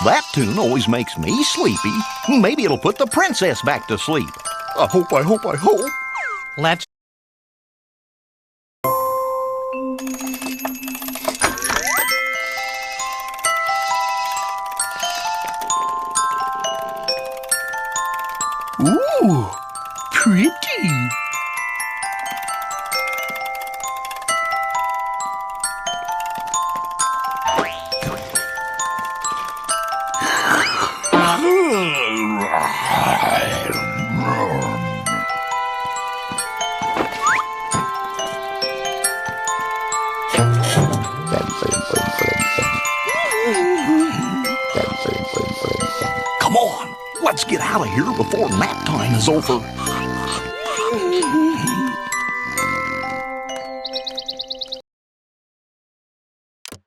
That tune always makes me sleepy. Maybe it'll put the princess back to sleep. I hope. Let's Ooh, pretty. Come on, let's get out of here before nap time is over.